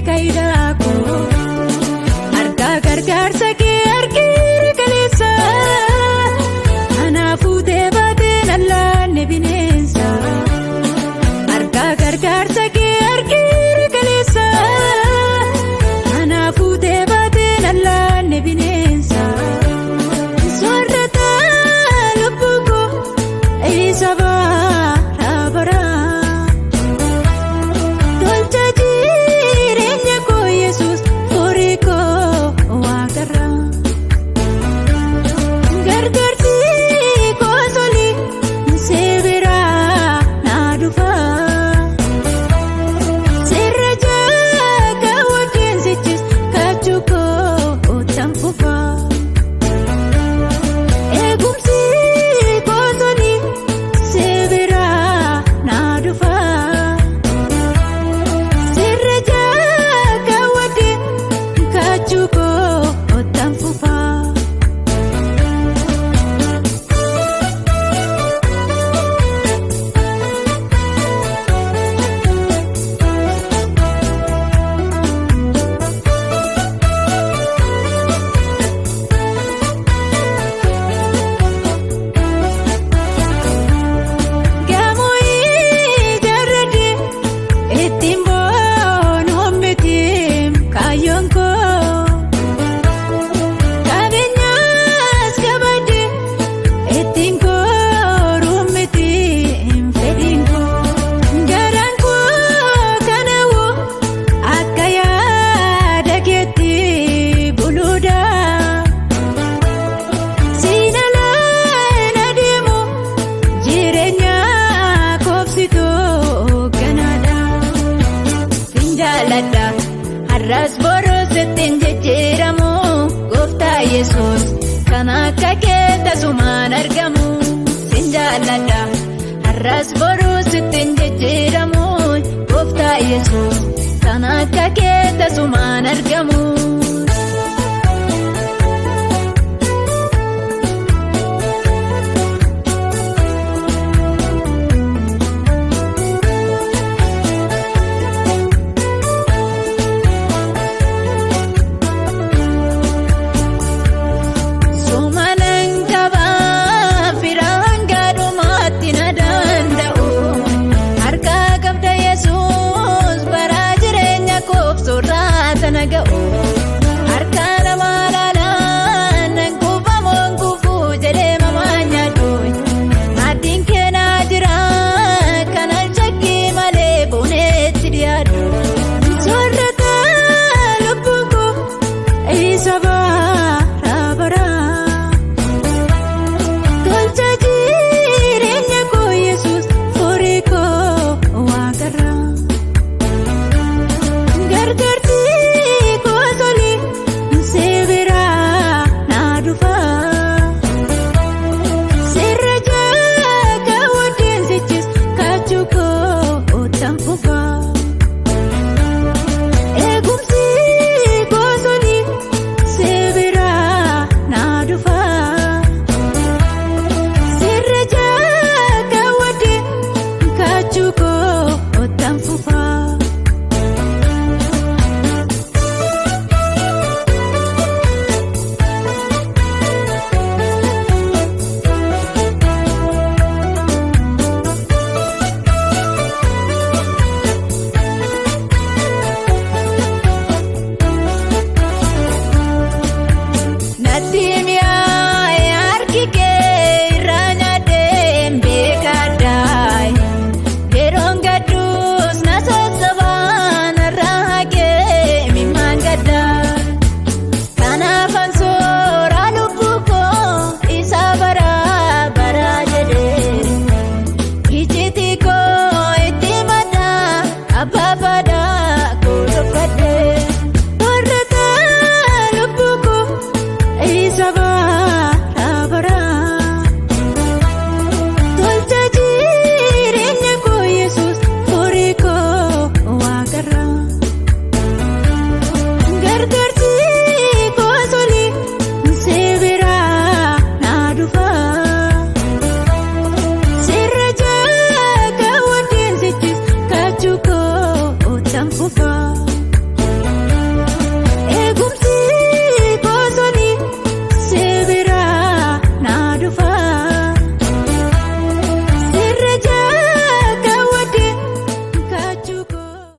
kaidaako harka gargaarsa kee argee kaleessa kanaafuu deebatee lallaanne bineensa harka gargaarsa kee argee kaleessa kanaafuu deebatee lallaanne bineensa soorata lubbuko isa bara tolcha jireenya koo Yesuus horii koo waaqarra gargaarsi koo soli seebira naa dhufa seerra jaaga wajjin sichis kaachuu koo tanfufa eegumsi koo soli seebira naa dhufa seerra jaaga wajjin kaachuu koo tanfufa. Gamoii jarrade ittiin boonuu mitiim kaayyoon koo qabeenyaas qabadde ittiin kooruu mitiim fedhiin koo garaan koo kanawoo akka yaada keetti buluudha siinaalaan adeemu jireenya koobsitoo ganaadha finjaaladha har'as boruus ittiin jijjiiramu gooftaa Yesuus kan akka kee tasumaan argamu finjaaladha har'as boruus ittiin jijjiiramu gooftaa Yesuus kan akka kee tasumaan argamu. Sumanan qabaa firaan gaadhumaatti na danda'u harka qabda Yesuus bara jireenya koof soorata na ga'u harka nama laalaan nan kuufamoon kuufuu jedhee mamaa nyaadhu maaddiin keenaa jira kanan shakkii malee booneetti dhiyaadhu soorata lubbuko isa bara tolcha jireenya koo Yesuus horii koo waaqarra gargaarsi koo soli seebira naa dhufa seerra jaaga wajjin sichis kaachuu koo tanfufa eegumsi koo soli seebira naa dhufa seerra jaaga wajjin kaachuu koo tanfufa. Natti mi'aaye harki kee irraa nyaadhee beekadhaay yeroon gadduus na sassabaa narraa hagee mimmaan gaddaa kanaafan soora lubbuu koo isa bara jedhee ijiti koo itti maddaa abbaa fadaa koo dubbadhee warrata lubbuu koo isa bara tolcha jireenya koo Yesuus horii koo waaqarra gargaarsi koo soli seebira naa dhufa seerra jaaga wajjin sichis kaachuu koo tanfufa.